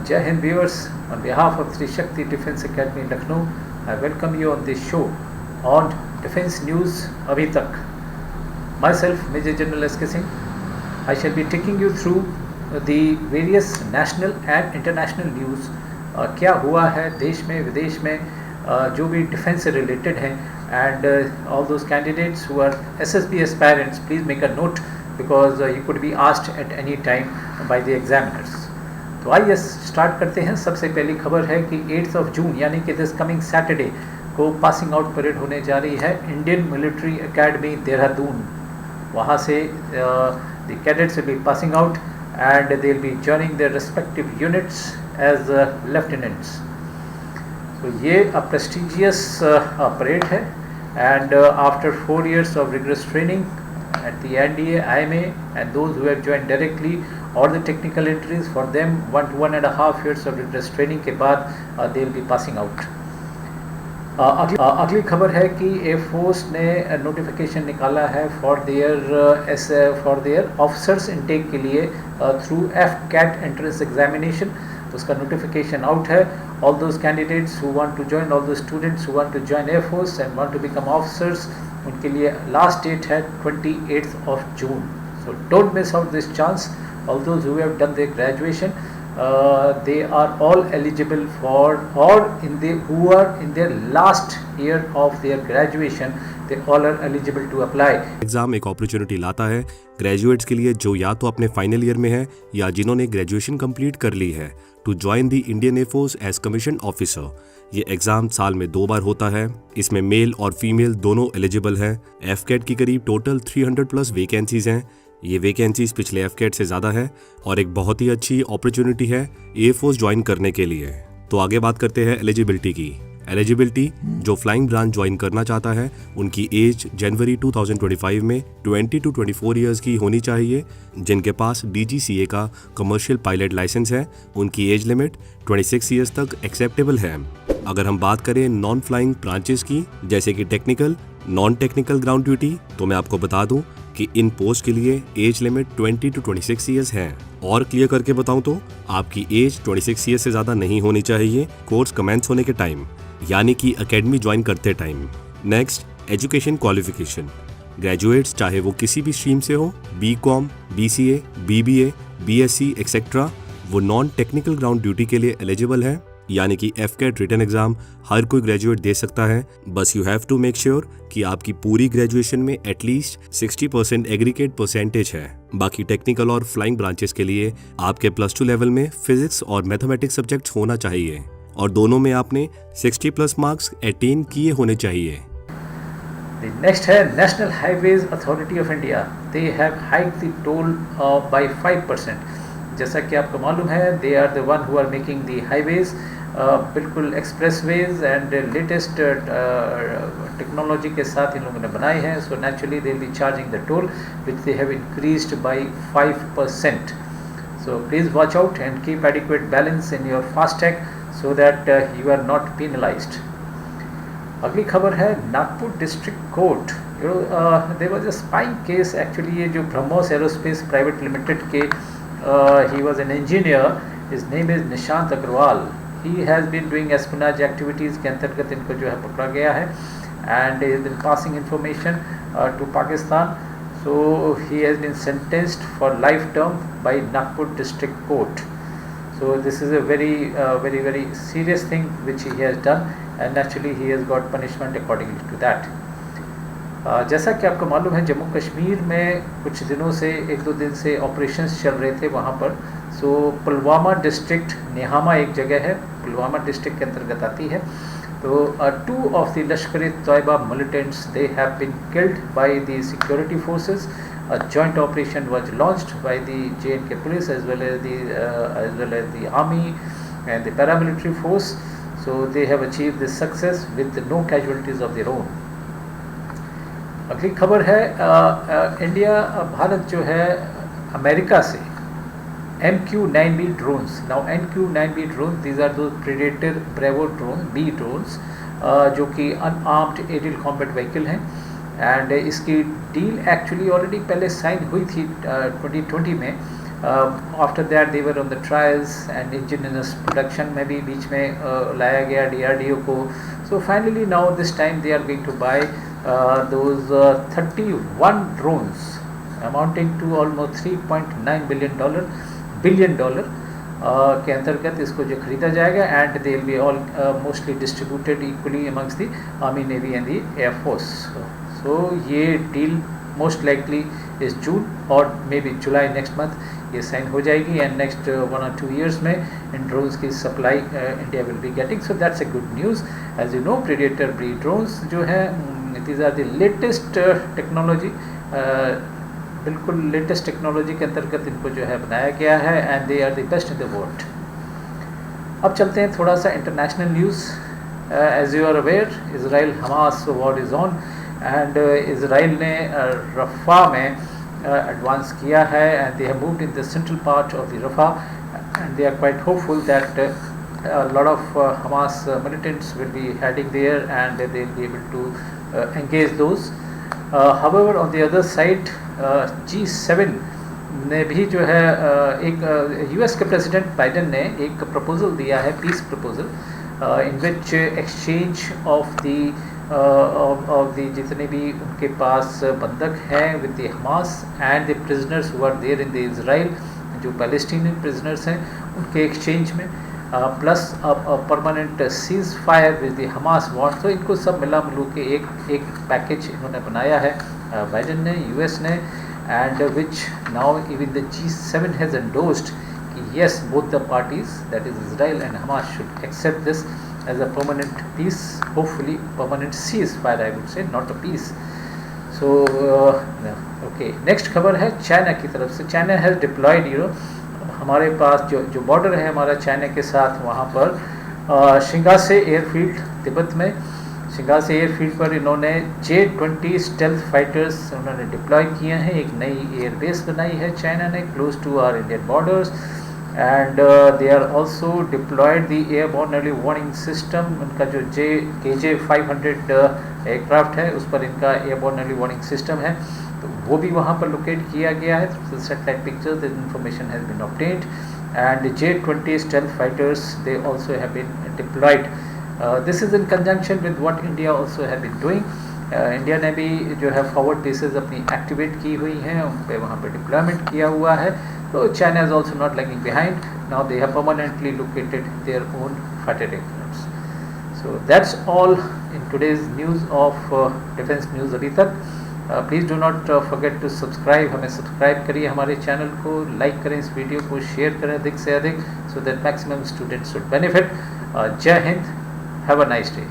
Jai Hind viewers, on behalf of Sri Shakti Defence Academy Lucknow, I welcome you on this show on Defence News Abhi Tak. Myself, Major General S.K. Singh. I shall be taking you through the various national and international news. क्या हुआ है देश में विदेश में जो भी defence से रिलेटेड हैं, and all those candidates who are SSB aspirants, please make a note because you could be asked at any time by the examiners. तो आइए स्टार्ट करते हैं. सबसे पहली खबर है कि 8 जून यानी कि दिस कमिंग सैटरडे को पासिंग आउट परेड होने जा रही है इंडियन मिलिट्री एकेडमी देहरादून. वहाँ से the cadets will be passing out and they will be joining their respective units as lieutenants. So ये a prestigious parade है, and after 4 years of rigorous training at the NDA, IMA, and those who have joined directly or the technical entries, for them 1 to 1.5 years of rigorous training के बाद they will be passing out. अगली खबर है कि air force ने notification निकाला है for their officers intake के लिए थ्रू FCAT एंट्रेंस एग्जामिनेशन. उसका नोटिफिकेशन आउट है. All those candidates who want to join, all those students who want to join air force and want to become officers, उनके लिए last date है 28 June. So don't miss out this chance. All those who have done their graduation, they are all eligible for, or who are in their last year of their graduation, they all are eligible to apply. Exam एक opportunity लाता है graduates के लिए जो या तो अपने final year में है या जिन्होंने ग्रेजुएशन कंप्लीट कर ली है, to join the Indian Air Force as commission officer. ये एग्जाम साल में 2 बार होता है. इसमें मेल और फीमेल दोनों एलिजिबल हैं. FCAT की करीब टोटल 300+ वैकेंसीज हैं. ये वैकेंसीज पिछले FCAT से ज़्यादा है और एक बहुत ही अच्छी अपॉर्चुनिटी है एयरफोर्स ज्वाइन करने के लिए. तो आगे बात करते हैं एलिजिबिलिटी की. एलिजिबिलिटी, जो फ्लाइंग ब्रांच ज्वाइन करना चाहता है उनकी एज जनवरी 2025 में 20 to 24 ईयर्स की होनी चाहिए. जिनके पास DGCA का कमर्शियल पायलट लाइसेंस है उनकी एज लिमिट 26 ईयर्स तक एक्सेप्टेबल है. अगर हम बात करें नॉन फ्लाइंग ब्रांचेस की, जैसे कि technical, non technical ground duty, तो मैं आपको बता दूं कि इन पोस्ट के लिए एज लिमिट 20 to 26 ईयर्स है. और क्लियर करके बताऊं तो आपकी एज 26 ईयर्स से ज़्यादा नहीं होनी चाहिए कोर्स कमेंस होने के टाइम, यानी कि एकेडमी ज्वाइन करते time. Next, education qualification. Graduates चाहे वो किसी भी स्ट्रीम से हो, BCom, BCA, BBA, BSc etcetera, वो नॉन टेक्निकल ग्राउंड ड्यूटी के लिए एलिजिबल है. यानी कि FCAT रिटन एग्जाम हर कोई ग्रेजुएट दे सकता है. बस you have to make sure कि आपकी पूरी ग्रेजुएशन में एटलीस्ट 60% एग्रीगेट परसेंटेज है. बाकी टेक्निकल और फ्लाइंग ब्रांचेस के लिए आपके +2 लेवल में फिजिक्स और मैथमेटिक्स सब्जेक्ट्स होना चाहिए और दोनों में आपने 60+ मार्क्स अटेन किए होने चाहिए. नेक्स्ट है National Highways Authority of India. They have hiked the toll by 5%. जैसा कि आपको मालूम है, they are the one who are making the highways, बिल्कुल एक्सप्रेसवेज एंड लेटेस्ट टेक्नोलॉजी के साथ इन लोगों ने बनाए हैं. So naturally they will be charging the toll which they have increased by 5%. So please watch out and keep adequate balance in your FASTag so that you are not penalised. अगली खबर है Nagpur district court. There was a spying case. Actually ये जो BrahMos Aerospace Private Limited के he was an engineer. His name is Nishant Agrawal. He has been doing espionage activities के अंतर्गत इनको जो है पकड़ा गया है, and he has been passing information to Pakistan. So he has been sentenced for life term by Nagpur District Court. So this is a very serious thing which he has done, and naturally he has got punishment accordingly to that. जैसा कि आपको मालूम है, जम्मू कश्मीर में कुछ दिनों से 1-2 दिन से ऑपरेशंस चल रहे थे वहाँ पर. सो पुलवामा डिस्ट्रिक्ट, नेहामा एक जगह है, पुलवामा डिस्ट्रिक्ट के अंतर्गत आती है. तो 2 of the Lashkar-e-Toiba militants, they have been killed by the security forces. A joint operation was launched by the J&K police as well as the army and the paramilitary force. So they have achieved this success with no casualties of their own. अगली खबर है भारत जो है America से MQ-9B drones. Now MQ-9B drones, these are those Predator Bravo drones, B drones, जो कि unarmed aerial combat vehicle हैं. And इसकी डील एक्चुअली ऑलरेडी पहले साइन हुई थी 2020 में after that they were on the trials and engineers production में भी बीच में लाया गया DRDO को. So finally now this time they are going to buy those 31 drones amounting to almost $3.9 billion के अंतर्गत इसको जो खरीदा जाएगा. And they will be all mostly distributed equally amongst the army, navy and the air force. So ये deal most likely इस June और may be जुलाई नेक्स्ट मंथ ये साइन हो जाएगी. एंड नेक्स्ट 1 or 2 years में इन ड्रोन्स की supply India will be getting. So that's a good news. As you know Predator B drones जो है these are the latest technology, बिल्कुल लेटेस्ट टेक्नोलॉजी के अंतर्गत इनको जो है बनाया गया है. And they are the best in the world. अब चलते हैं थोड़ा सा international news. As you are aware Israel Hamas war is on and Israel ने रफ़ा में एडवांस किया है and they have moved in the central part of the Rafah and they are quite hopeful that a lot of Hamas militants will be heading there and they will be able to engage those. However, on the other side, G7 ने भी जो है एक US के president Biden ने एक proposal दिया है, peace proposal, in which exchange of the जितने भी उनके पास बंधक हैं with the Hamas and the prisoners who are there in the Israel, जो पैलेस्टीनियन प्रिजनर्स हैं उनके एक्सचेंज में, plus permanent ceasefire with the Hamas want. तो इनको सब मिला मिलू के एक पैकेज इन्होंने बनाया है बाइडन ने, US ने, and which now even the G7 has endorsed कि yes, both the parties, that is Israel and Hamas, should accept this as a permanent peace, hopefully permanent ceasefire I would say, not a peace. So okay, next खबर है China की तरफ से. China has diploid हमारे पास जो border है हमारा China के साथ, वहाँ पर शिंगासे एयरफील्ड तिब्बत में, शिंगासे एयरफील्ड पर इन्होंने J-20 स्टेल्थ फाइटर्स उन्होंने डिप्लॉय किए हैं. एक नई एयरबेस बनाई है चाइना ने close to our Indian borders and they are also deployed the airborne early warning system. उनका जो KJ-500 एयरक्राफ्ट है उस पर इनका एयरबोर्न अर्ली वार्निंग सिस्टम है, तो वो भी वहाँ पर लोकेट किया गया है. Satellite pictures the information has been obtained and J-20 stealth fighters they also have been deployed. This is in conjunction with what India also have been doing. India ने भी जो है फॉरवर्ड बेसेस अपनी activate की हुई हैं, उन पर वहाँ पर डिप्लॉयमेंट किया हुआ है. तो China is also not lagging behind. Now they have permanently located their own fighter aircrafts. So that's all in today's news of defence news अभी तक. Please do not forget to subscribe. हमें subscribe करिए हमारे channel को, like करें इस video को, share करें अधिक से अधिक, so that maximum students should benefit. जय हिंद, हैव अ नाइस डे.